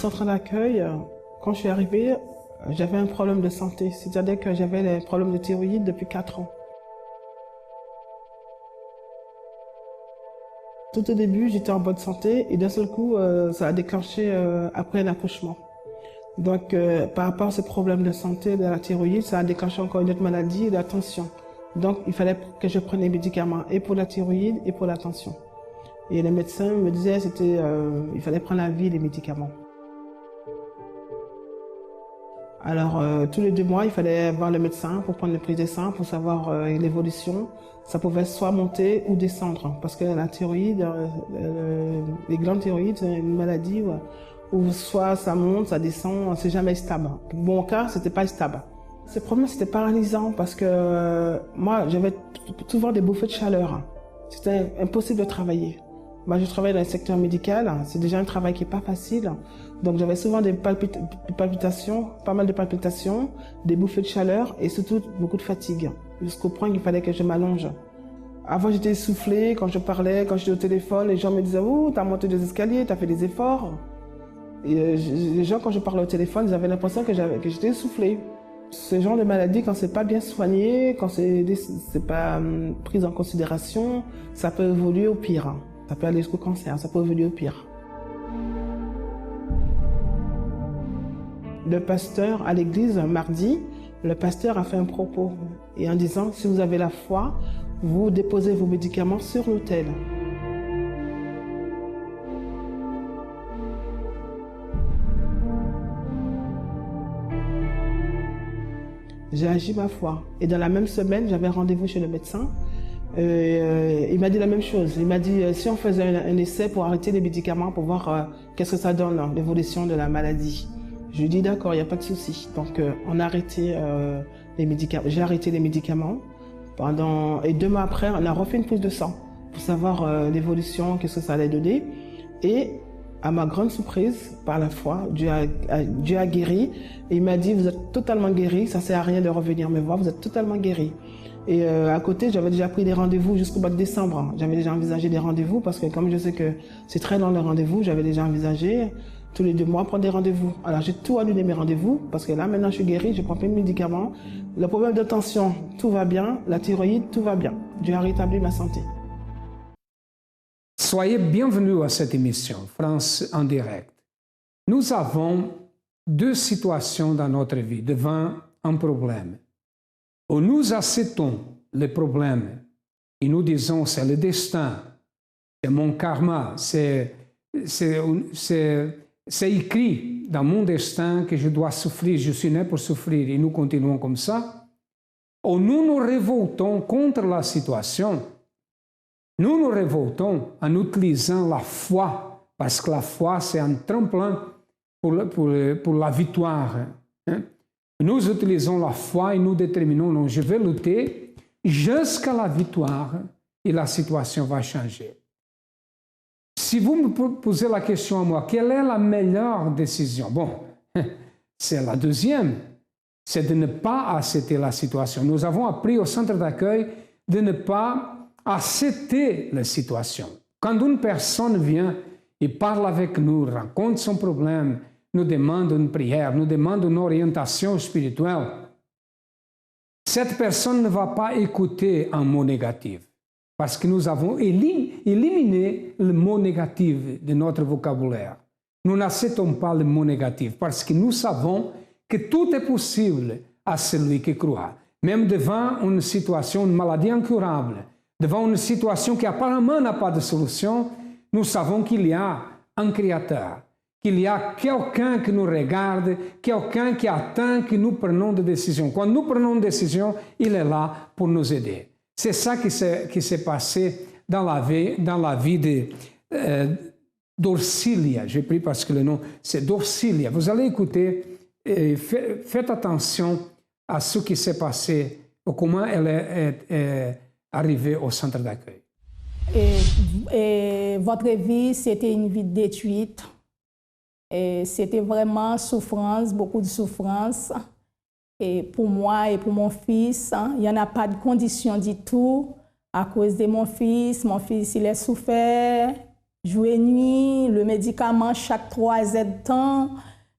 centre d'accueil, quand je suis arrivée, j'avais un problème de santé, c'est-à-dire que j'avais des problèmes de thyroïde depuis 4 ans. Tout au début, j'étais en bonne santé et d'un seul coup, ça a déclenché après un accouchement. Donc, par rapport à ce problème de santé de la thyroïde, ça a déclenché encore une autre maladie, la tension. Donc, il fallait que je prenne des médicaments et pour la thyroïde et pour la tension. Et les médecins me disaient il fallait prendre la vie des médicaments. Alors, tous les 2 mois, il fallait voir le médecin pour prendre les prises de sang, pour savoir l'évolution. Ça pouvait soit monter ou descendre, parce que la thyroïde, les glandes thyroïdes, c'est une maladie où soit ça monte, ça descend, c'est jamais stable. Pour mon cas, c'était pas stable. Ce problème, c'était paralysant parce que moi, j'avais souvent des bouffées de chaleur. C'était impossible de travailler. Moi, je travaille dans le secteur médical, c'est déjà un travail qui n'est pas facile. Donc, j'avais souvent des palpitations, pas mal de palpitations, des bouffées de chaleur et surtout beaucoup de fatigue, jusqu'au point qu'il fallait que je m'allonge. Avant, j'étais essoufflée quand je parlais, quand j'étais au téléphone, les gens me disaient « Oh, t'as monté des escaliers, t'as fait des efforts ». Et les gens, quand je parlais au téléphone, ils avaient l'impression que j'étais essoufflée. Ce genre de maladie, quand c'est pas bien soigné, quand c'est pas pris en considération, ça peut évoluer au pire. Ça peut aller jusqu'au cancer, ça peut évoluer au pire. Le pasteur à l'église, mardi, le pasteur a fait un propos et en disant « Si vous avez la foi, vous déposez vos médicaments sur l'autel ». J'ai agi ma foi. Et dans la même semaine, j'avais rendez-vous chez le médecin. Il m'a dit la même chose. Il m'a dit si on faisait un essai pour arrêter les médicaments, pour voir qu'est-ce que ça donne, l'évolution de la maladie. Je lui ai dit d'accord, il n'y a pas de souci. Donc on a arrêté les médicaments. J'ai arrêté les médicaments. Et 2 mois après, on a refait une prise de sang pour savoir l'évolution, qu'est-ce que ça allait donner. Et à ma grande surprise, par la foi, Dieu a guéri. Et il m'a dit, vous êtes totalement guéri, ça ne sert à rien de revenir me voir, vous êtes totalement guéri. Et à côté, j'avais déjà pris des rendez-vous jusqu'au mois de décembre. J'avais déjà envisagé des rendez-vous parce que comme je sais que c'est très long le rendez-vous, j'avais déjà envisagé tous les 2 mois prendre des rendez-vous. Alors j'ai tout annulé mes rendez-vous parce que là maintenant je suis guérie, je prends plus de médicaments. Le problème de tension, tout va bien. La thyroïde, tout va bien. Dieu a rétabli ma santé. Soyez bienvenus à cette émission, France en direct. Nous avons 2 situations dans notre vie devant un problème. Ou nous acceptons le problème et nous disons c'est le destin, c'est mon karma, c'est écrit dans mon destin que je dois souffrir, je suis né pour souffrir et nous continuons comme ça. Ou nous nous révoltons contre la situation. Nous nous révoltons en utilisant la foi, parce que la foi, c'est un tremplin pour la victoire. Hein? Nous utilisons la foi et nous déterminons, non, je vais lutter jusqu'à la victoire et la situation va changer. Si vous me posez la question à moi, quelle est la meilleure décision? Bon, c'est la deuxième, c'est de ne pas accepter la situation. Nous avons appris au centre d'accueil de ne pas accepter la situation. Quand une personne vient et parle avec nous, raconte son problème, nous demande une prière, nous demande une orientation spirituelle, cette personne ne va pas écouter un mot négatif parce que nous avons éliminé le mot négatif de notre vocabulaire. Nous n'acceptons pas le mot négatif parce que nous savons que tout est possible à celui qui croit. Même devant une situation, une maladie incurable, devant une situation qui apparemment n'a pas de solution, nous savons qu'il y a un Créateur, qu'il y a quelqu'un qui nous regarde, quelqu'un qui attend que nous prenions des décisions. Quand nous prenons des décisions, il est là pour nous aider. C'est ça qui s'est passé dans la vie d'Orsilia. J'ai pris parce que le nom, c'est d'Orsilia. Vous allez écouter et faites attention à ce qui s'est passé, ou comment elle est arrivée au centre d'accueil. Et votre vie, c'était une vie détruite. Et c'était vraiment souffrance, beaucoup de souffrance. Et pour moi et pour mon fils, il n'y en a pas de conditions du tout. À cause de mon fils, il a souffert. jour et nuit, le médicament chaque 3 heures de temps,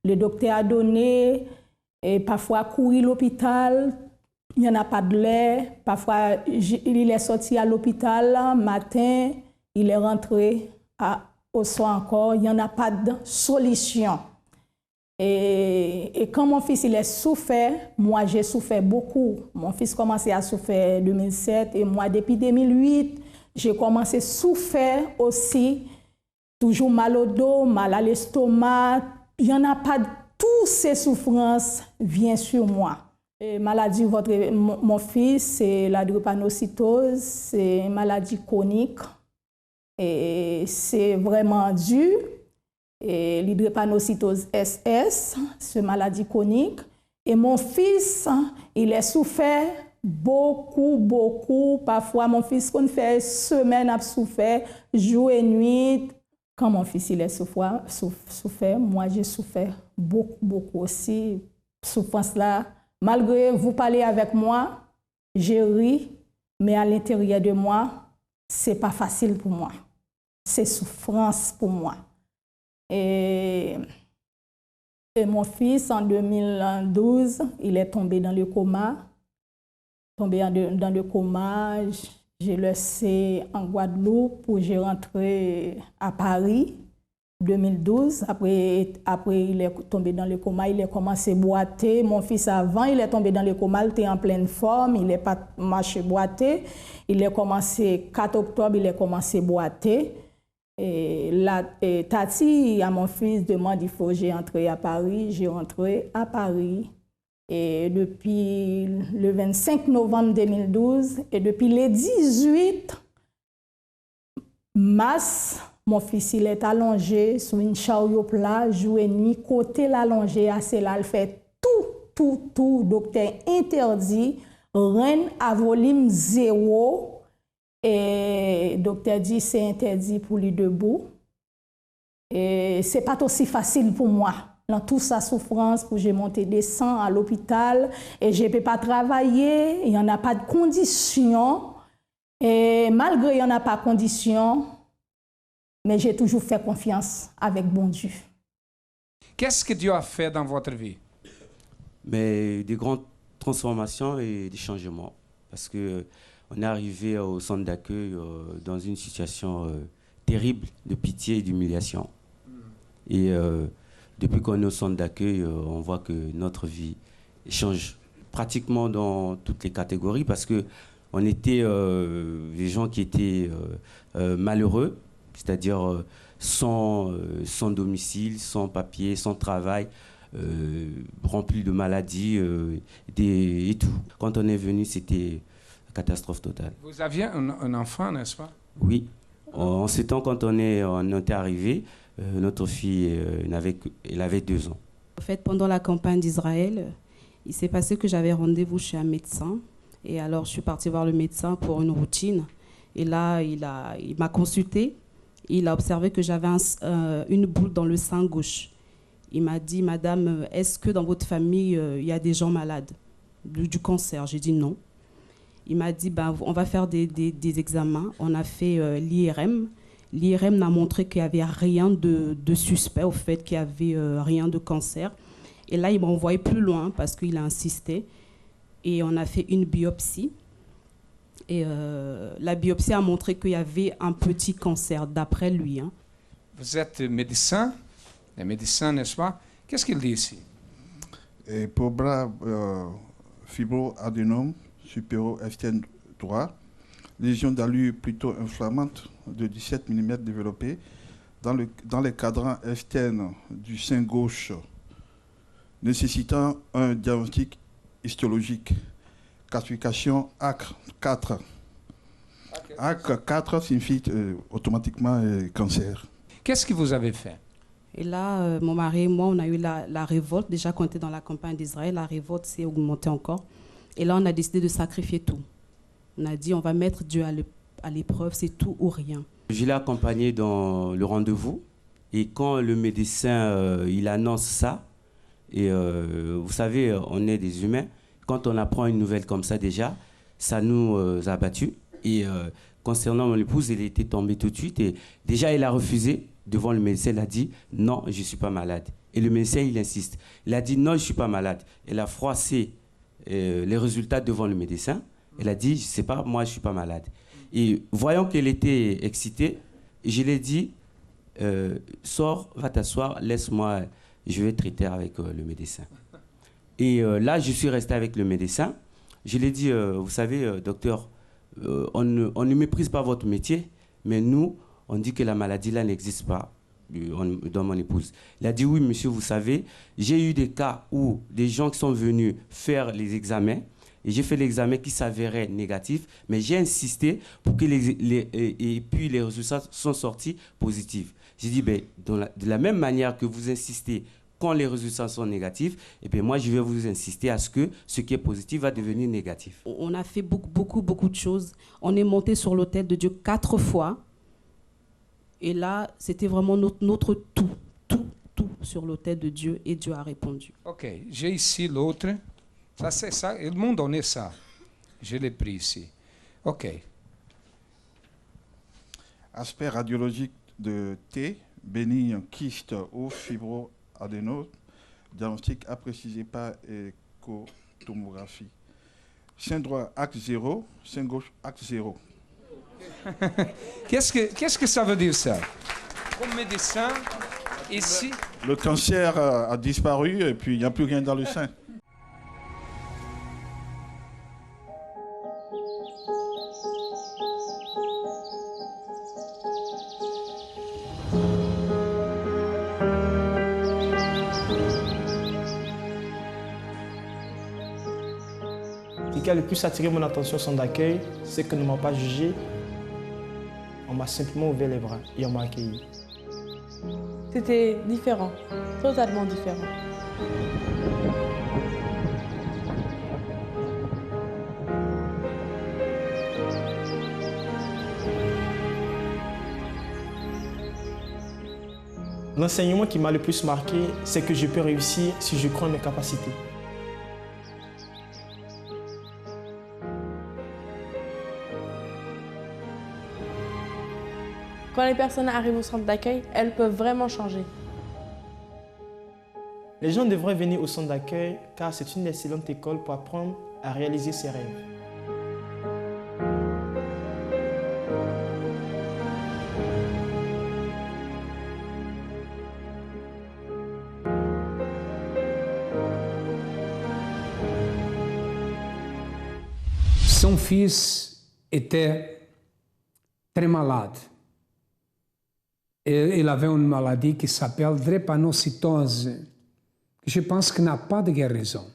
le docteur a donné, et parfois courir à l'hôpital, il n'y en a pas de lait, parfois il est sorti à l'hôpital matin, il est rentré au soir encore, il n'y en a pas de solution. Et quand mon fils il est souffert, moi j'ai souffert beaucoup. Mon fils commençait à souffrir en 2007 et moi depuis 2008, j'ai commencé à souffrir aussi. Toujours mal au dos, mal à l'estomac. Il n'y en a pas, toutes ces souffrances viennent sur moi. Et maladie, mon fils, c'est la drépanocytose, c'est une maladie chronique. Et c'est vraiment dur. Et l'hydrépanocytose SS, c'est une maladie chronique. Et mon fils, il a souffert beaucoup. Parfois, mon fils, qu'on fait semaine, a souffert, jour et nuit. Quand mon fils il a souffert, moi j'ai souffert beaucoup aussi. Souffrance là, malgré vous parlez avec moi, j'ai ri, mais à l'intérieur de moi, c'est pas facile pour moi. C'est souffrance pour moi. Et mon fils, en 2012, il est tombé dans le coma. Dans le coma, j'ai laissé en Guadeloupe pour j'ai rentré à Paris 2012. Après, il est tombé dans le coma, il a commencé à boiter. Mon fils, avant, il est tombé dans le coma, il était en pleine forme, il n'est pas marché boiter. Il a commencé, 4 octobre, il a commencé à boiter. Et Tati, à mon fils, demande il faut que j'ai rentré à Paris. J'ai rentré à Paris. Et depuis le 25 novembre 2012 et depuis le 18 mars, mon fils il est allongé sur une chariot plat, jour et nuit, côté l'allongé, c'est là, il fait tout, docteur interdit, reine à volume 0. Et le docteur dit c'est interdit pour lui debout. Et ce n'est pas aussi facile pour moi. Dans toute sa souffrance, pour j'ai monté des sangs à l'hôpital et je ne peux pas travailler, il n'y en a pas de conditions. Et malgré il n'y en a pas de conditions, mais j'ai toujours fait confiance avec bon Dieu. Qu'est-ce que Dieu a fait dans votre vie? Mais des grandes transformations et des changements. Parce qu'on est arrivé au centre d'accueil dans une situation terrible de pitié et d'humiliation. Et depuis qu'on est au centre d'accueil, on voit que notre vie change pratiquement dans toutes les catégories parce qu'on était des gens qui étaient malheureux, c'est-à-dire sans domicile, sans papier, sans travail, remplis de maladies et tout. Quand on est venu, c'était une catastrophe totale. Vous aviez un enfant, n'est-ce pas? Oui. En ce temps, quand on était arrivé, notre fille, elle avait 2 ans. En fait, pendant la campagne d'Israël, il s'est passé que j'avais rendez-vous chez un médecin. Et alors, je suis partie voir le médecin pour une routine. Et là, il m'a consulté. Il a observé que j'avais une boule dans le sein gauche. Il m'a dit, Madame, est-ce que dans votre famille, il y a des gens malades du cancer? J'ai dit non. Il m'a dit, on va faire des examens. On a fait l'IRM. L'IRM n'a montré qu'il n'y avait rien de suspect, au fait qu'il n'y avait rien de cancer. Et là, il m'a envoyé plus loin parce qu'il a insisté. Et on a fait une biopsie. Et la biopsie a montré qu'il y avait un petit cancer, d'après lui. Hein. Vous êtes médecin, n'est-ce pas? Qu'est-ce qu'il dit ici? Et pour bras fibroadénome supérieur externe droit, lésion d'allure plutôt inflammante de 17 mm développée dans les cadrans externes du sein gauche, nécessitant un diagnostic histologique. Classification ACR4. ACR4 signifie automatiquement cancer. Qu'est-ce que vous avez fait? Et là, mon mari et moi, on a eu la révolte. Déjà, quand on était dans la campagne d'Israël, la révolte s'est augmentée encore. Et là, on a décidé de sacrifier tout. On a dit, on va mettre Dieu à l'épreuve, c'est tout ou rien. Je l'ai accompagné dans le rendez-vous. Et quand le médecin il annonce ça, et vous savez, on est des humains. Quand on apprend une nouvelle comme ça déjà, ça nous a battus. Et concernant mon épouse, elle était tombée tout de suite. Et déjà, elle a refusé devant le médecin. Elle a dit non, je ne suis pas malade. Et le médecin, il insiste. Il a dit non, je ne suis pas malade. Elle a froissé les résultats devant le médecin. Elle a dit, je ne sais pas, moi, je ne suis pas malade. Et voyant qu'elle était excitée, je lui ai dit, sors, va t'asseoir, laisse-moi, je vais traiter avec le médecin. Et là, je suis resté avec le médecin. Je lui ai dit, vous savez, docteur, on ne méprise pas votre métier, mais nous, on dit que la maladie là n'existe pas dans mon épouse. Il a dit, oui, monsieur, vous savez, j'ai eu des cas où des gens qui sont venus faire les examens, et j'ai fait l'examen qui s'avérait négatif, mais j'ai insisté pour que et puis les résultats sont sortis positifs. J'ai dit, ben, de la même manière que vous insistez quand les résultats sont négatifs, et bien moi, je vais vous insister à ce que ce qui est positif va devenir négatif. On a fait beaucoup de choses. On est monté sur l'autel de Dieu 4 fois. Et là, c'était vraiment notre tout sur l'autel de Dieu, et Dieu a répondu. Ok, j'ai ici l'autre. Ça, c'est ça. Ils m'ont donné ça. Je l'ai pris ici. Ok. Aspect radiologique de T, bénigne, kyste ou fibroadénome, diagnostic à préciser par échotomographie. Sein droit, axe 0, sein gauche, axe 0. Qu'est-ce que ça veut dire ça? Comme médecin, ici... Le cancer a disparu et puis il n'y a plus rien dans le sein. Ce qui a le plus attiré mon attention au centre d'accueil, c'est qu'on ne m'a pas jugé. On m'a simplement ouvert les bras et on m'a accueilli. C'était différent, totalement différent. L'enseignement qui m'a le plus marqué, c'est que je peux réussir si je crois en mes capacités. Quand les personnes arrivent au centre d'accueil, elles peuvent vraiment changer. Les gens devraient venir au centre d'accueil car c'est une excellente école pour apprendre à réaliser ses rêves. Son fils était très malade. Et il avait une maladie qui s'appelle drépanocytose, que je pense qu'il n'a pas de guérison.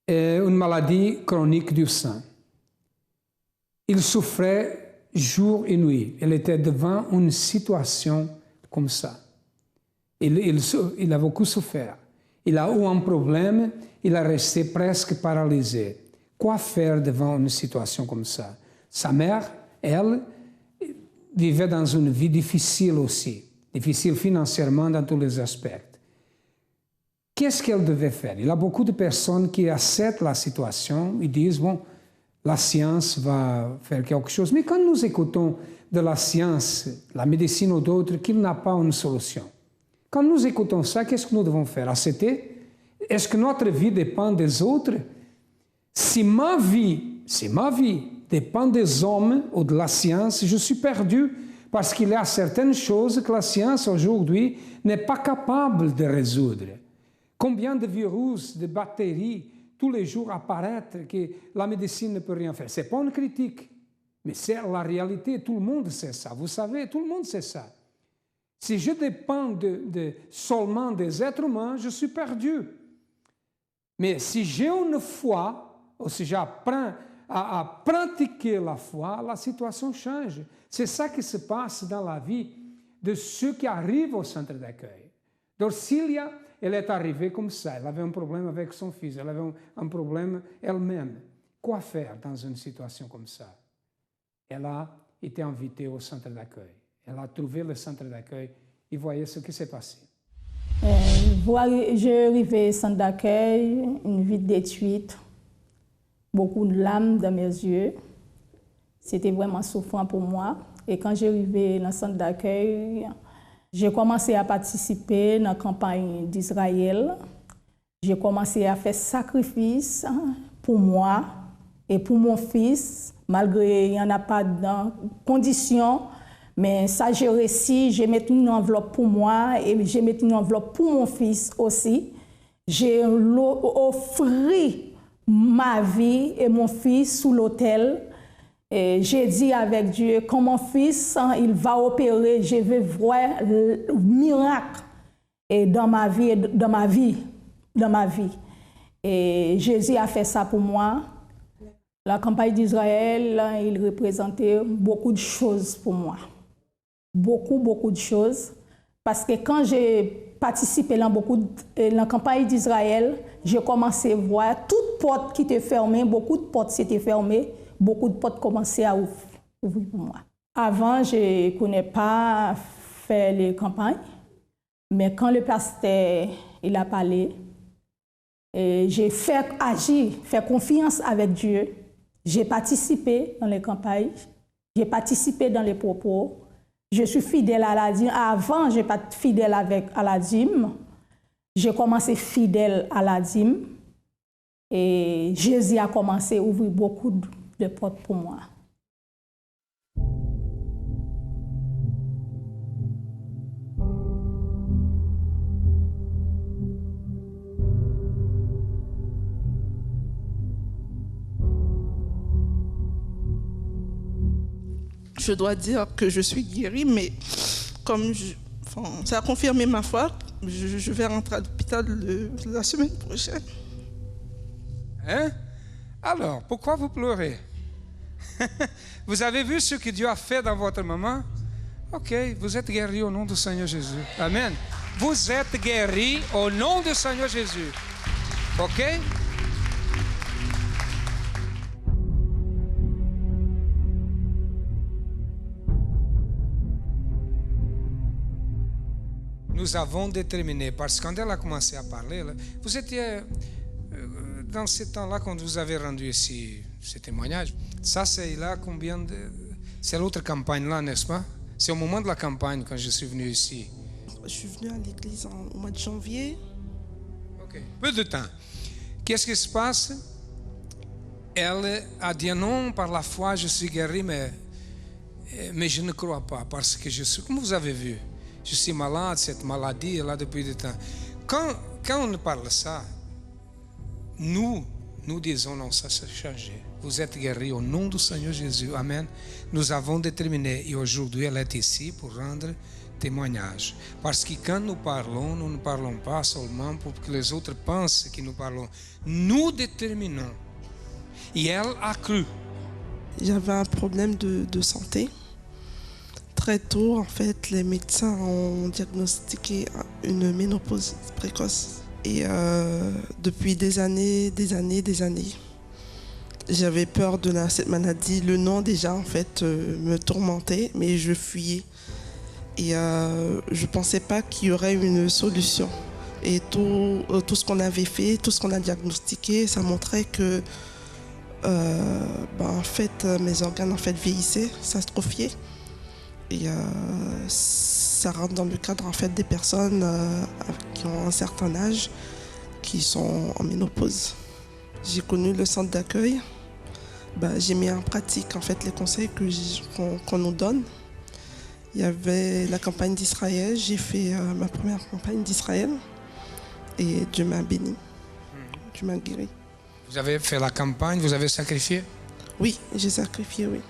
Et une maladie chronique du sein. Il souffrait jour et nuit. Il était devant une situation comme ça. Il a beaucoup souffert. Il a eu un problème, il a resté presque paralysé. Quoi faire devant une situation comme ça? Sa mère, elle, vivait dans une vie difficile aussi, difficile financièrement dans tous les aspects. Qu'est-ce qu'elle devait faire? Il y a beaucoup de personnes qui acceptent la situation, ils disent, bon, la science va faire quelque chose. Mais quand nous écoutons de la science, la médecine ou d'autres, qu'il n'a pas une solution. Quand nous écoutons ça, qu'est-ce que nous devons faire? Accepter? Est-ce que notre vie dépend des autres? Si ma vie dépend des hommes ou de la science, je suis perdu parce qu'il y a certaines choses que la science aujourd'hui n'est pas capable de résoudre. Combien de virus, de bactéries, tous les jours apparaissent que la médecine ne peut rien faire. Ce n'est pas une critique, mais c'est la réalité, tout le monde sait ça. Vous savez, tout le monde sait ça. Si je dépends seulement des êtres humains, je suis perdu. Mais si j'ai une foi, ou si j'apprends à pratiquer la foi, la situation change. C'est ça qui se passe dans la vie de ceux qui arrivent au centre d'accueil. Dorcilia, elle est arrivée comme ça. Elle avait un problème avec son fils. Elle avait un problème elle-même. Quoi faire dans une situation comme ça? Elle a été invitée au centre d'accueil. Elle a trouvé le centre d'accueil et voyez ce qui s'est passé. J'ai arrivé au centre d'accueil, une vie détruite, beaucoup de larmes dans mes yeux. C'était vraiment souffrant pour moi. Et quand j'ai arrivé dans le centre d'accueil, j'ai commencé à participer dans la campagne d'Israël. J'ai commencé à faire sacrifice pour moi et pour mon fils, malgré qu'il n'y en a pas de conditions. Mais ça, j'ai réussi. J'ai mis une enveloppe pour moi et j'ai mis une enveloppe pour mon fils aussi. J'ai offert ma vie et mon fils sous l'autel. Et j'ai dit avec Dieu, quand mon fils il va opérer, je vais voir le miracle dans ma vie, Et Jésus a fait ça pour moi. La campagne d'Israël, il représentait beaucoup de choses pour moi. Beaucoup de choses. Parce que quand j'ai participé dans la campagne d'Israël, j'ai commencé à voir toutes portes qui étaient fermées, beaucoup de portes s'étaient fermées. Beaucoup de portes commençaient à ouvrir pour moi. Avant, je ne connais pas faire les campagnes, mais quand le pasteur il a parlé, j'ai fait agir, fait confiance avec Dieu. J'ai participé dans les campagnes, j'ai participé dans les propos. Je suis fidèle à la dîme. Avant, je n'étais pas fidèle à la dîme. J'ai commencé fidèle à la dîme. Et Jésus a commencé à ouvrir beaucoup de portes pour moi. Je dois dire que je suis guérie, mais comme ça a confirmé ma foi, je vais rentrer à l'hôpital la semaine prochaine. Hein? Alors, pourquoi vous pleurez? Vous avez vu ce que Dieu a fait dans votre maman? Ok, vous êtes guéris au nom du Seigneur Jésus. Amen. Vous êtes guéris au nom du Seigneur Jésus. Ok? Nous avons déterminé, parce que quand elle a commencé à parler, là, vous étiez dans ce temps-là quand vous avez rendu ici ce témoignage. Ça, c'est là combien de... C'est l'autre campagne là, n'est-ce pas? C'est au moment de la campagne quand je suis venu ici. Je suis venu à l'église au mois de janvier. Ok, peu de temps. Qu'est-ce qui se passe? Elle a dit non, par la foi, je suis guéri, mais je ne crois pas, parce que je suis, comme vous avez vu, je suis malade, cette maladie est là depuis du temps. Quand on parle de ça, nous disons non, ça s'est changé. Vous êtes guéris au nom du Seigneur Jésus. Amen. Nous avons déterminé, et aujourd'hui elle est ici pour rendre témoignage. Parce que quand nous parlons, nous ne parlons pas seulement pour que les autres pensent que nous parlons. Nous déterminons. Et elle a cru. J'avais un problème de santé. Très tôt, en fait, les médecins ont diagnostiqué une ménopause précoce. Et depuis des années, j'avais peur de cette maladie. Le nom déjà, en fait, me tourmentait, mais je fuyais. Et je ne pensais pas qu'il y aurait une solution. Et tout ce qu'on avait fait, tout ce qu'on a diagnostiqué, ça montrait que en fait, mes organes en fait, vieillissaient, s'atrophiaient. Et ça rentre dans le cadre en fait, des personnes qui ont un certain âge, qui sont en ménopause. J'ai connu le centre d'accueil. J'ai mis en pratique en fait, les conseils qu'on nous donne. Il y avait la campagne d'Israël. J'ai fait ma première campagne d'Israël. Et Dieu m'a béni. Dieu m'a guéri. Vous avez fait la campagne, vous avez sacrifié? Oui, j'ai sacrifié, oui.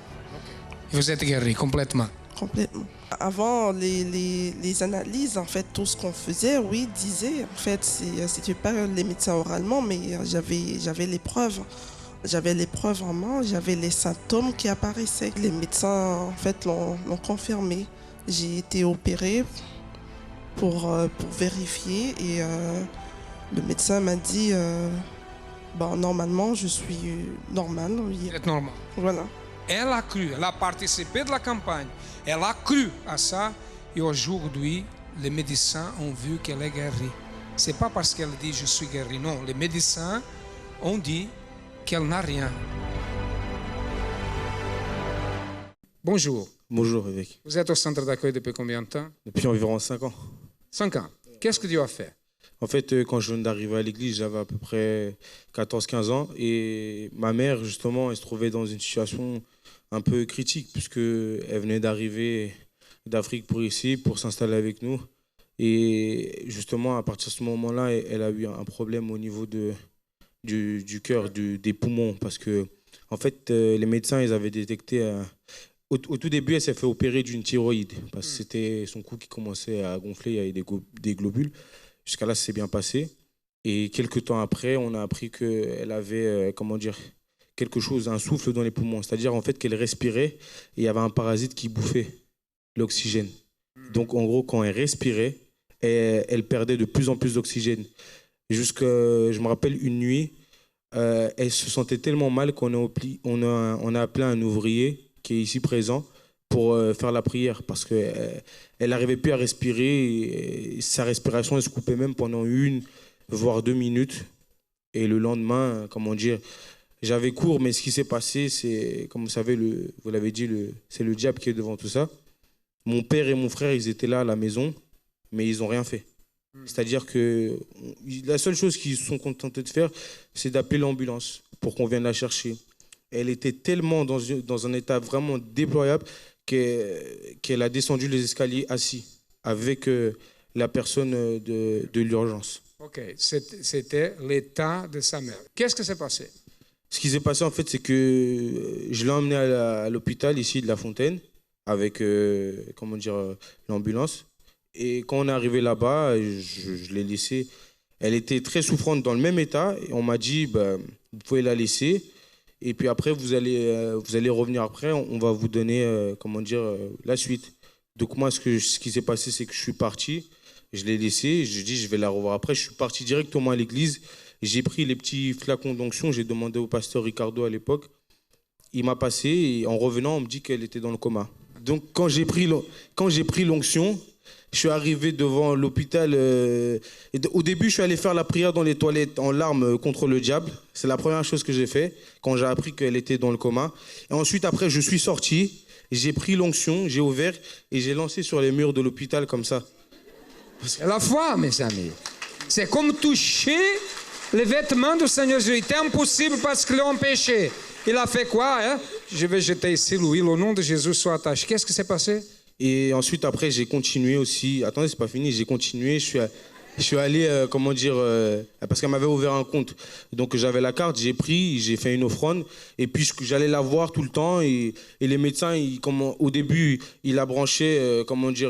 Et vous êtes guéri complètement? Complètement. Avant les analyses, en fait, tout ce qu'on faisait, oui, disait, en fait, c'était pas les médecins oralement, mais j'avais les preuves. J'avais les preuves en main, j'avais les symptômes qui apparaissaient. Les médecins, en fait, l'ont confirmé. J'ai été opérée pour vérifier et le médecin m'a dit, normalement, je suis normale. Vous êtes normal. Voilà. Elle a cru, elle a participé de la campagne, elle a cru à ça et aujourd'hui, les médecins ont vu qu'elle est guérie. Ce n'est pas parce qu'elle dit je suis guérie, non, les médecins ont dit qu'elle n'a rien. Bonjour. Bonjour, évêque. Vous êtes au centre d'accueil depuis combien de temps? Depuis environ 5 ans. 5 ans. Qu'est-ce que Dieu a fait? En fait, quand je viens d'arriver à l'église, j'avais à peu près 14-15 ans. Et ma mère, justement, elle se trouvait dans une situation un peu critique, puisqu'elle venait d'arriver d'Afrique pour ici, pour s'installer avec nous. Et justement, à partir de ce moment-là, elle a eu un problème au niveau du cœur, des poumons. Parce que, en fait, les médecins, ils avaient détecté... Au tout début, elle s'est fait opérer d'une thyroïde parce que c'était son cou qui commençait à gonfler, il y avait des globules. Jusqu'à là, ça s'est bien passé. Et quelques temps après, on a appris qu'elle avait, quelque chose, un souffle dans les poumons. C'est-à-dire, en fait, qu'elle respirait et il y avait un parasite qui bouffait l'oxygène. Donc, en gros, quand elle respirait, elle perdait de plus en plus d'oxygène. Je me rappelle une nuit, elle se sentait tellement mal qu'on a appelé un ouvrier qui est ici présent pour faire la prière parce qu'elle n'arrivait plus à respirer et sa respiration elle se coupait même pendant 1 voire 2 minutes et le lendemain, j'avais cours, mais ce qui s'est passé, c'est, comme vous savez, vous l'avez dit, c'est le diable qui est devant tout ça. Mon père et mon frère, ils étaient là à la maison, mais ils n'ont rien fait. C'est-à-dire que la seule chose qu'ils se sont contentés de faire, c'est d'appeler l'ambulance pour qu'on vienne la chercher. Elle était tellement dans un état vraiment déployable qu'elle a descendu les escaliers assis avec la personne de l'urgence. Ok, c'était l'état de sa mère. Qu'est-ce qui s'est passé? Ce qui s'est passé, en fait, c'est que je l'ai emmenée à l'hôpital ici de La Fontaine avec l'ambulance. Et quand on est arrivé là-bas, je l'ai laissée. Elle était très souffrante dans le même état. Et on m'a dit, vous pouvez la laisser. Et puis après, vous allez revenir après, on va vous donner, la suite. Donc moi, ce qui s'est passé, c'est que je suis parti, je l'ai laissé, je dis, je vais la revoir après. Je suis parti directement à l'église, j'ai pris les petits flacons d'onction, j'ai demandé au pasteur Ricardo à l'époque. Il m'a passé et en revenant, on me dit qu'elle était dans le coma. Donc quand j'ai pris l'onction, je suis arrivé devant l'hôpital. Au début, je suis allé faire la prière dans les toilettes en larmes contre le diable. C'est la première chose que j'ai fait quand j'ai appris qu'elle était dans le coma. Et ensuite, après, je suis sorti, j'ai pris l'onction, j'ai ouvert et j'ai lancé sur les murs de l'hôpital comme ça. La foi, mes amis, c'est comme toucher les vêtements du Seigneur Jésus. C'est impossible parce qu'ils ont péché. Il a fait quoi, hein? Je vais jeter ici l'huile, au nom de Jésus soit attaché. Qu'est-ce qui s'est passé? Et ensuite, après, j'ai continué aussi. Attendez, c'est pas fini. J'ai continué. Je suis allé, parce qu'elle m'avait ouvert un compte. Donc, j'avais la carte, j'ai pris, j'ai fait une offrande. Et puis, j'allais la voir tout le temps. Et les médecins, au début, ils la branchaient,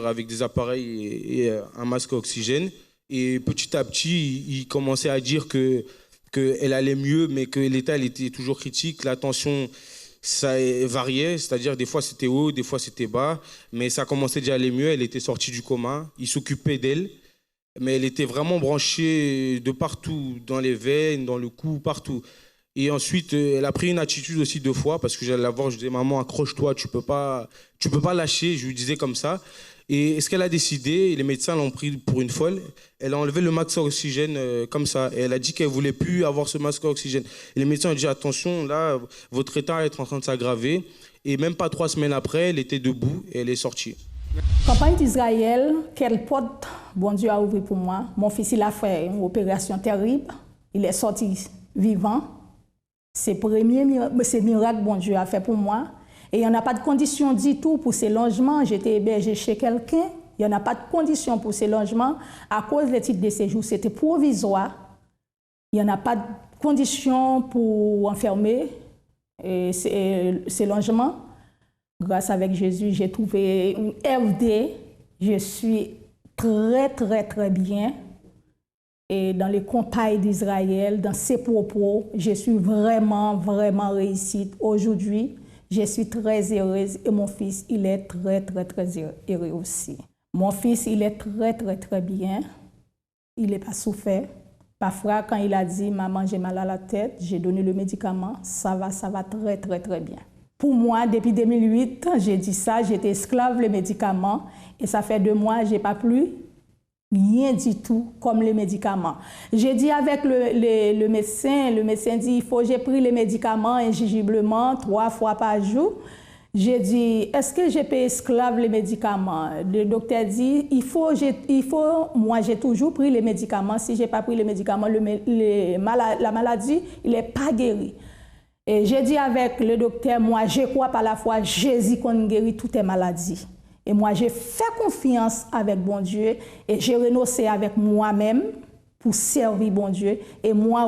avec des appareils et un masque à oxygène. Et petit à petit, ils commençaient à dire qu'elle allait mieux, mais que l'état, elle était toujours critique. La tension, ça variait, c'est-à-dire des fois c'était haut, des fois c'était bas, mais ça commençait déjà à aller mieux, elle était sortie du coma, il s'occupait d'elle, mais elle était vraiment branchée de partout, dans les veines, dans le cou, partout. Et ensuite, elle a pris une attitude aussi 2 fois, parce que j'allais la voir, je disais, maman, accroche-toi, tu peux pas lâcher, je lui disais comme ça. Et ce qu'elle a décidé, les médecins l'ont pris pour une folle, elle a enlevé le masque à oxygène comme ça. Et elle a dit qu'elle ne voulait plus avoir ce masque à oxygène. Et les médecins ont dit, attention, là, votre état est en train de s'aggraver. Et même pas 3 semaines après, elle était debout et elle est sortie. Campagne d'Israël, quelle porte bon Dieu a ouvert pour moi. Mon fils, il a fait une opération terrible. Il est sorti vivant. C'est miracle bon Dieu a fait pour moi. Et il n'y en a pas de conditions du tout pour ces logements. J'étais hébergée chez quelqu'un. Il n'y en a pas de conditions pour ces logements. À cause des titres de séjour, c'était provisoire. Il n'y en a pas de conditions pour enfermer ces logements. Grâce avec Jésus, j'ai trouvé une FD. Je suis très, très, très bien. Et dans les campagnes d'Israël, dans ses propos, je suis vraiment, vraiment réussite aujourd'hui. Je suis très heureuse et mon fils, il est très, très, très heureux aussi. Mon fils, il est très, très, très bien. Il n'est pas souffert. Parfois, quand il a dit « Maman, j'ai mal à la tête », j'ai donné le médicament. Ça va très, très, très bien. Pour moi, depuis 2008, j'ai dit ça, j'étais esclave les médicaments. Et ça fait 2 mois, je n'ai pas plus rien du tout comme les médicaments. J'ai dit avec le médecin dit il faut j'ai pris les médicaments injugiblement 3 fois par jour J'ai dit, est-ce que j'ai payé esclave les médicaments? Le docteur dit, moi j'ai toujours pris les médicaments. Si je n'ai pas pris les médicaments, la maladie, il n'est pas guéri. Et j'ai dit avec le docteur, moi je crois par la foi, Jésus qu'on guérit toutes les maladies. Et moi j'ai fait confiance avec bon Dieu et j'ai renoncé avec moi-même pour servir bon Dieu. Et moi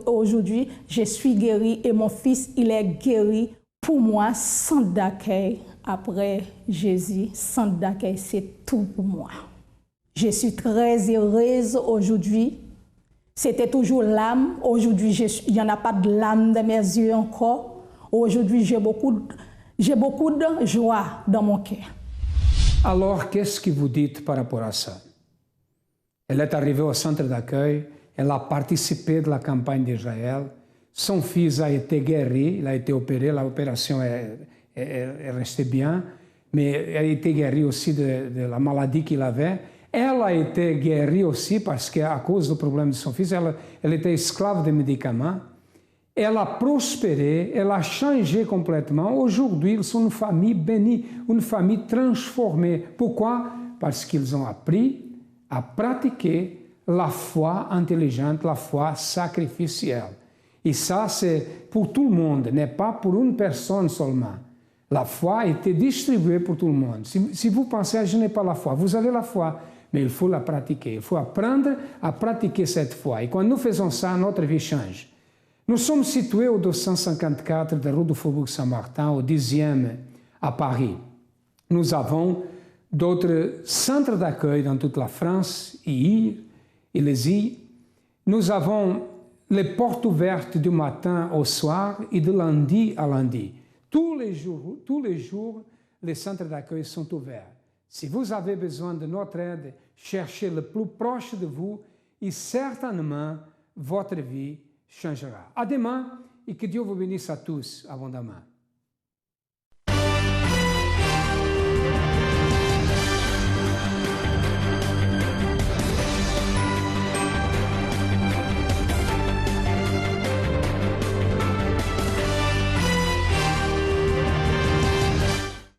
aujourd'hui, je suis guéri et mon fils, il est guéri. Pour moi, centre d'accueil après Jésus, centre d'accueil, c'est tout pour moi. Je suis très heureuse aujourd'hui. C'était toujours l'âme. Aujourd'hui, il n'y en a pas de l'âme dans mes yeux encore. Aujourd'hui, j'ai beaucoup de joie dans mon cœur. Alors, qu'est-ce que vous dites par rapport à ça? Elle est arrivée au centre d'accueil, elle a participé de la campagne d'Israël. Son fils a été guéri, il a été opéré, l'opération est restée bien, mais elle a été guérie aussi de la maladie qu'il avait. Elle a été guérie aussi parce qu'à cause du problème de son fils, elle était esclave des médicaments. Elle a prospéré, elle a changé complètement. Aujourd'hui, ils sont une famille bénie, une famille transformée. Pourquoi? Parce qu'ils ont appris à pratiquer la foi intelligente, la foi sacrificielle. Et ça, c'est pour tout le monde, n'est pas pour une personne seulement. La foi a été distribuée pour tout le monde. Si vous pensez, je n'ai pas la foi, vous avez la foi, mais il faut la pratiquer. Il faut apprendre à pratiquer cette foi. Et quand nous faisons ça, notre vie change. Nous sommes situés au 254 de rue du Faubourg Saint-Martin, au 10e à Paris. Nous avons d'autres centres d'accueil dans toute la France, et les îles. Nous avons les portes ouvertes du matin au soir et de lundi à lundi. Tous les jours, les centres d'accueil sont ouverts. Si vous avez besoin de notre aide, cherchez le plus proche de vous et certainement votre vie changera. À demain et que Dieu vous bénisse à tous abondamment.